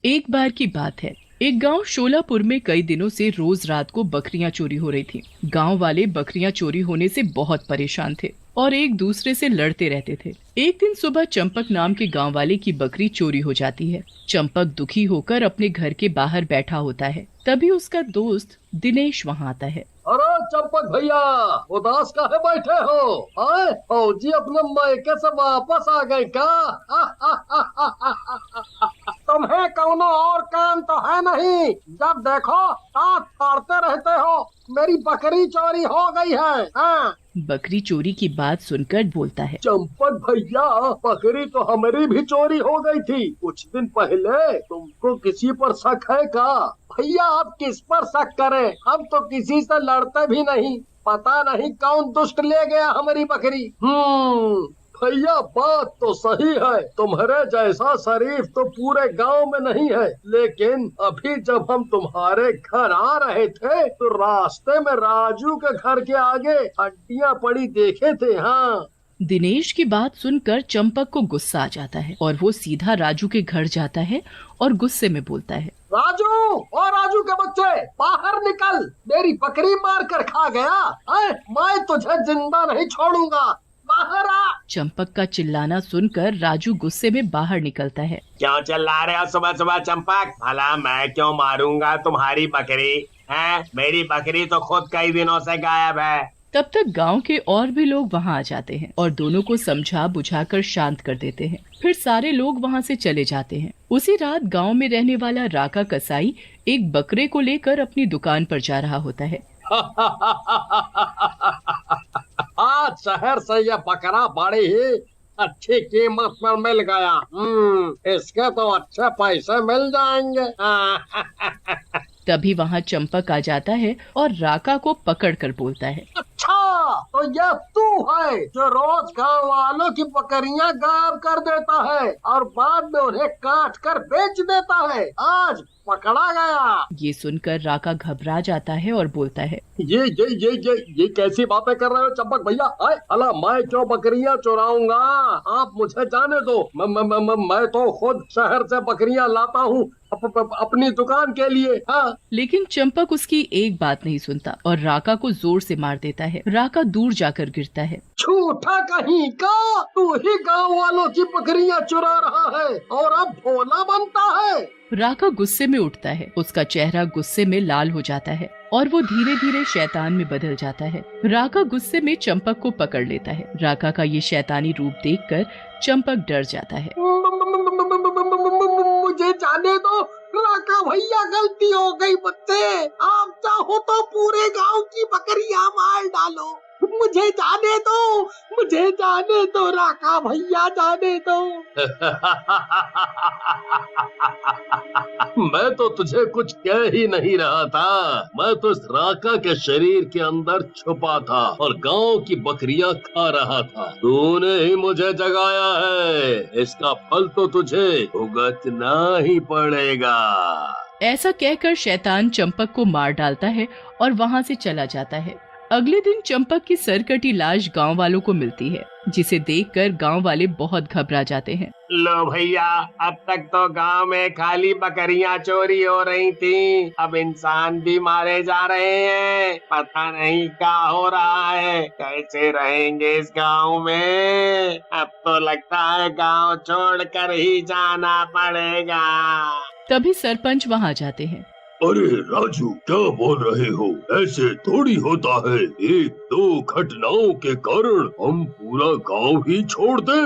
एक बार की बात है। एक गांव शोलापुर में कई दिनों से रोज रात को बकरियां चोरी हो रही थी। गांव वाले बकरियां चोरी होने से बहुत परेशान थे और एक दूसरे से लड़ते रहते थे। एक दिन सुबह चंपक नाम के गांव वाले की बकरी चोरी हो जाती है। चंपक दुखी होकर अपने घर के बाहर बैठा होता है। तभी उसका दोस्त दिनेश वहां आता है। अरे चंपक भैया, उदास काहे बैठे हो? आए फौजी अपने मायके से वापस आ गए क्या? तुम्हें कौनो और काम तो है नहीं? जब देखो दांत फाड़ते रहते हो। मेरी बकरी चोरी हो गई है। हाँ। बकरी चोरी की बात सुनकर बोलता है। चंपक भैया, बकरी तो हमारी भी चोरी हो गई थी कुछ दिन पहले। तुमको किसी पर शक है क्या? भैया आप किस पर शक करें, हम तो किसी से लड़ते भी नहीं। पता नहीं कौन दुष्ट ले गया हमारी बकरी। भैया बात तो सही है, तुम्हारे जैसा शरीफ तो पूरे गांव में नहीं है। लेकिन अभी जब हम तुम्हारे घर आ रहे थे तो रास्ते में राजू के घर के आगे हड्डियां पड़ी देखे थे। हाँ। दिनेश की बात सुनकर चंपक को गुस्सा आ जाता है और वो सीधा राजू के घर जाता है और गुस्से में बोलता है। राजू, और राजू के बच्चे बाहर निकल, मेरी बकरी मार कर खा गया है। मैं तुझे जिंदा नहीं छोड़ूंगा, बाहर आ। चंपक का चिल्लाना सुनकर राजू गुस्से में बाहर निकलता है। क्यों चिल्ला रहे हो सुबह सुबह चंपक? भला मैं क्यों मारूंगा तुम्हारी बकरी है? मेरी बकरी तो खुद कई दिनों से गायब है। तब तक गांव के और भी लोग वहां आ जाते हैं और दोनों को समझा बुझाकर शांत कर देते हैं। फिर सारे लोग वहां से चले जाते हैं। उसी रात गांव में रहने वाला राका कसाई एक बकरे को लेकर अपनी दुकान पर जा रहा होता है। आज शहर से यह बकरा बड़ी ही अच्छी कीमत पर मिल गया। इसके तो अच्छे पैसे मिल जाएंगे। तभी वहां चंपक आ जाता है और राका को पकड़कर बोलता है। अच्छा, तो यह तू है जो रोज गांव वालों की बकरियां गायब कर देता है और बाद में उन्हें काट कर बेच देता है। आज पकड़ा गया। ये सुनकर राका घबरा जाता है और बोलता है। ये कैसी बातें कर रहे हो चंपक भैया? अला मैं क्यों बकरियां चुराऊंगा? आप मुझे जाने दो। मैं तो खुद शहर से बकरियां लाता हूँ अपनी दुकान के लिए। हाँ। लेकिन चंपक उसकी एक बात नहीं सुनता और राका को जोर से मार देता है। राका दूर जाकर गिरता है। झूठा कहीं का, तू ही गांव वालों की बकरियां चुरा रहा है और अब भोला बनता है। राका गुस्से में उठता है। उसका चेहरा गुस्से में लाल हो जाता है और वो धीरे धीरे शैतान में बदल जाता है। राका गुस्से में चंपक को पकड़ लेता है। राका का ये शैतानी रूप देखकर चंपक डर जाता है। मुझे जाने दो राका भैया, गलती हो गई मुझसे। आप चाहो तो पूरे गांव की बकरियां मार डालो। मुझे जाने दो, मुझे जाने दो राका भैया, जाने दो। मैं तो तुझे कुछ कह ही नहीं रहा था। मैं तो इस राका के शरीर के अंदर छुपा था और गांव की बकरियां खा रहा था। तूने ही मुझे जगाया है, इसका फल तो तुझे भुगतना ही पड़ेगा। ऐसा कहकर शैतान चंपक को मार डालता है और वहाँ से चला जाता है। अगले दिन चंपक की सरकटी लाश गांव वालों को मिलती है, जिसे देखकर गांव वाले बहुत घबरा जाते हैं। लो भैया, अब तक तो गांव में खाली बकरियां चोरी हो रही थी, अब इंसान भी मारे जा रहे हैं। पता नहीं क्या हो रहा है, कैसे रहेंगे इस गांव में? अब तो लगता है गांव छोड़कर ही जाना पड़ेगा। तभी सरपंच वहां जाते हैं। अरे राजू, क्या बोल रहे हो? ऐसे थोड़ी होता है। एक दो घटनाओं के कारण हम पूरा गांव ही छोड़ दें?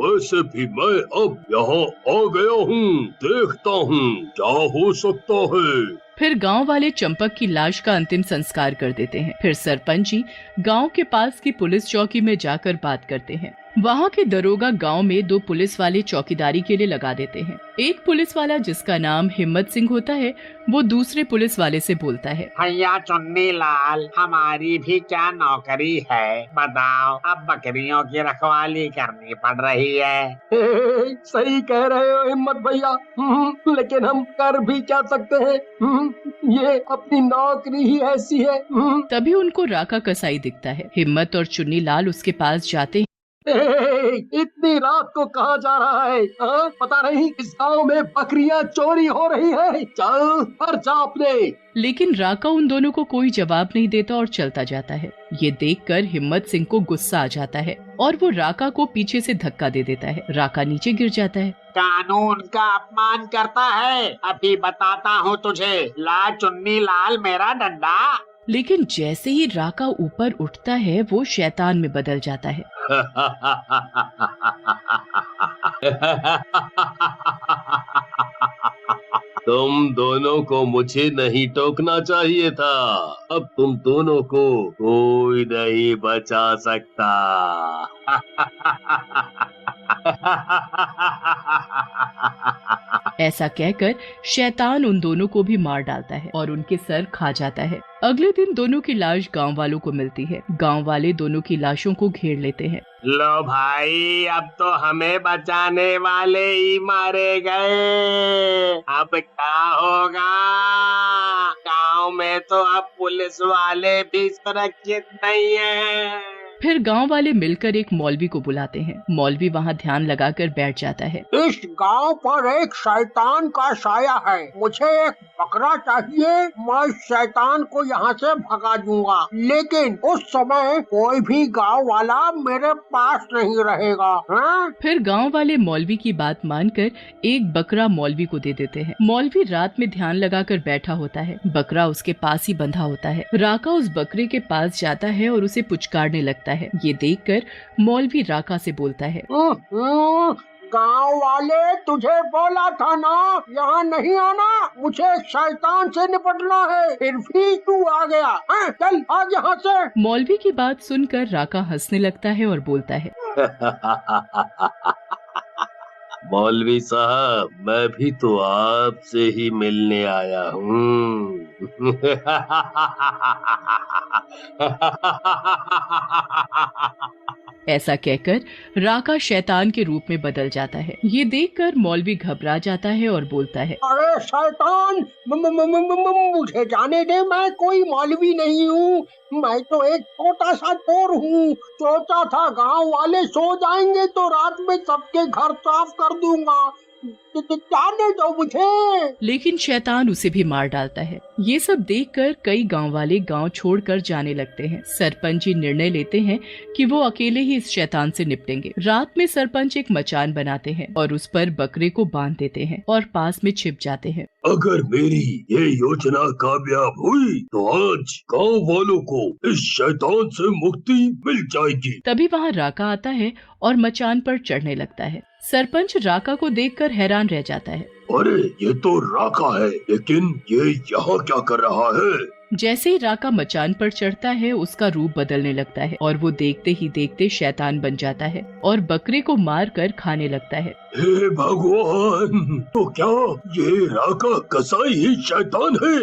वैसे भी मैं अब यहाँ आ गया हूँ, देखता हूँ क्या हो सकता है। फिर गांव वाले चंपक की लाश का अंतिम संस्कार कर देते हैं। फिर सरपंच जी गांव के पास की पुलिस चौकी में जाकर बात करते हैं। वहाँ के दरोगा गांव में दो पुलिस वाले चौकीदारी के लिए लगा देते हैं। एक पुलिस वाला जिसका नाम हिम्मत सिंह होता है, वो दूसरे पुलिस वाले से बोलता है। भैया चुन्नी लाल, हमारी भी क्या नौकरी है? बताओ, अब बकरियों की रखवाली करनी पड़ रही है। सही कह रहे हो हिम्मत भैया, लेकिन हम कर भी क्या सकते हैं? ये अपनी नौकरी ही ऐसी है। तभी उनको राका कसाई दिखता है। हिम्मत और चुन्नी लाल उसके पास जाते हैं इतनी रात को कहाँ जा रहा है? हाँ? पता नहीं इस गांव में बकरियां चोरी हो रही है। चल पर जा अपने। लेकिन राका उन दोनों को कोई जवाब नहीं देता और चलता जाता है। ये देखकर हिम्मत सिंह को गुस्सा आ जाता है और वो राका को पीछे से धक्का दे देता है। राका नीचे गिर जाता है। कानून का अपमान करता है, अभी बताता हूँ तुझे। ला चुन्नी लाल मेरा डंडा। लेकिन जैसे ही राका ऊपर उठता है वो शैतान में बदल जाता है। तुम दोनों को मुझे नहीं टोकना चाहिए था। अब तुम दोनों को कोई नहीं बचा सकता। ऐसा कहकर शैतान उन दोनों को भी मार डालता है और उनके सर खा जाता है। अगले दिन दोनों की लाश गांव वालों को मिलती है। गांव वाले दोनों की लाशों को घेर लेते हैं। लो भाई, अब तो हमें बचाने वाले ही मारे गए। अब क्या होगा? गांव में तो अब पुलिस वाले भी सुरक्षित नहीं है। फिर गांव वाले मिलकर एक मौलवी को बुलाते हैं। मौलवी वहां ध्यान लगाकर बैठ जाता है। इस गांव पर एक शैतान का साया है। मुझे एक बकरा चाहिए। मैं शैतान को यहाँ से भगा दूंगा, लेकिन उस समय कोई भी गांव वाला मेरे पास नहीं रहेगा। हाँ? फिर गांव वाले मौलवी की बात मानकर एक बकरा मौलवी को दे देते हैं। मौलवी रात में ध्यान लगाकर बैठा होता है। बकरा उसके पास ही बंधा होता है। राका उस बकरे के पास जाता है और उसे पुचकारने लगता है। ये देखकर मौलवी राका से बोलता है, गांव वाले, तुझे बोला था ना यहाँ नहीं आना। मुझे शैतान से निपटना है, फिर भी तू आ गया। हाँ, चल आज यहाँ से। मौलवी की बात सुनकर राका हंसने लगता है और बोलता है, मौलवी साहब, मैं भी तो आपसे ही मिलने आया हूँ। ऐसा कहकर राका शैतान के रूप में बदल जाता है। ये देखकर मौलवी घबरा जाता है और बोलता है, अरे शैतान, मुझे जाने दे। मैं कोई मौलवी नहीं हूँ। मैं तो एक छोटा सा चोर हूँ। सोचा था गांव वाले सो जाएंगे तो रात में सबके घर साफ कर दूंगा। जाने दो मुझे। लेकिन शैतान उसे भी मार डालता है। ये सब देखकर कई गांव वाले गांव छोड़कर जाने लगते हैं। सरपंच जी निर्णय लेते हैं कि वो अकेले ही इस शैतान से निपटेंगे। रात में सरपंच एक मचान बनाते हैं और उस पर बकरे को बांध देते हैं और पास में छिप जाते हैं। अगर मेरी ये योजना कामयाब हुई तो आज गांव वालों को इस शैतान से मुक्ति मिल जाएगी। तभी वहाँ राका आता है और मचान पर चढ़ने लगता है। सरपंच राका को देखकर हैरान रह जाता है। अरे ये तो राका है, लेकिन ये यहाँ क्या कर रहा है? जैसे ही राका मचान पर चढ़ता है उसका रूप बदलने लगता है और वो देखते ही देखते शैतान बन जाता है और बकरे को मार कर खाने लगता है। हे भगवान, तो क्या ये राका कसाई ही शैतान है?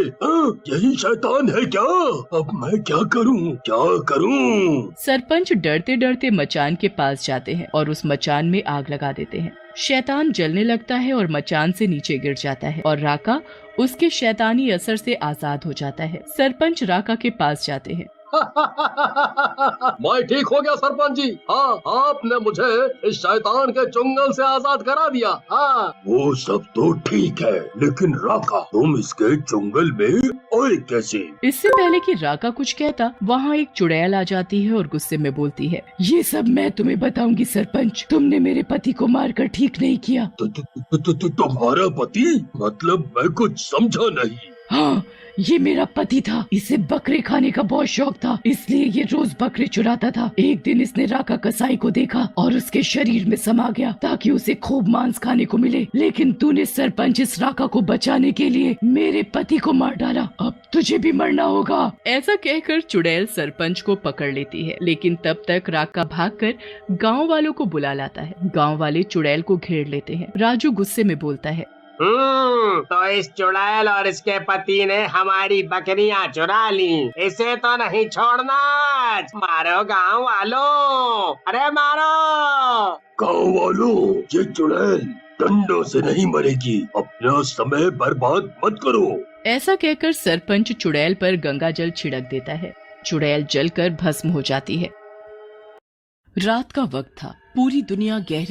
यही शैतान है क्या? अब मैं क्या करूं? सरपंच डरते डरते मचान के पास जाते हैं और उस मचान में आग लगा देते हैं। शैतान जलने लगता है और मचान से नीचे गिर जाता है और राका उसके शैतानी असर से आजाद हो जाता है। सरपंच राका के पास जाते हैं। मैं ठीक हो गया सरपंच जी। हाँ, आपने मुझे इस शैतान के चुंगल से आजाद करा दिया। हाँ, वो सब तो ठीक है, लेकिन राका तुम इसके चुंगल में और कैसे? इससे पहले कि राका कुछ कहता, वहाँ एक चुड़ैल आ जाती है और गुस्से में बोलती है, ये सब मैं तुम्हें बताऊंगी सरपंच। तुमने मेरे पति को मारकर ठीक नहीं किया। तुम्हारा पति? मतलब मैं कुछ समझा नहीं। हाँ, ये मेरा पति था। इसे बकरे खाने का बहुत शौक था, इसलिए ये रोज बकरे चुराता था। एक दिन इसने राका कसाई को देखा और उसके शरीर में समा गया ताकि उसे खूब मांस खाने को मिले। लेकिन तूने सरपंच इस राका को बचाने के लिए मेरे पति को मार डाला। अब तुझे भी मरना होगा। ऐसा कहकर चुड़ैल सरपंच को पकड़ लेती है, लेकिन तब तक राका भागकर गाँव वालों को बुला लाता है। गाँव वाले चुड़ैल को घेर लेते हैं। राजू गुस्से में बोलता है, तो इस चुड़ैल और इसके पति ने हमारी बकरियां चुरा ली। इसे तो नहीं छोड़ना। मारो गांव वालों, अरे मारो। गांव वालों, ये चुड़ैल डंडों से नहीं मरेगी। अपना समय बर्बाद मत करो। ऐसा कहकर सरपंच चुड़ैल पर गंगा जल छिड़क देता है। चुड़ैल जलकर भस्म हो जाती है। रात का वक्त था। पूरी दुनिया गहरी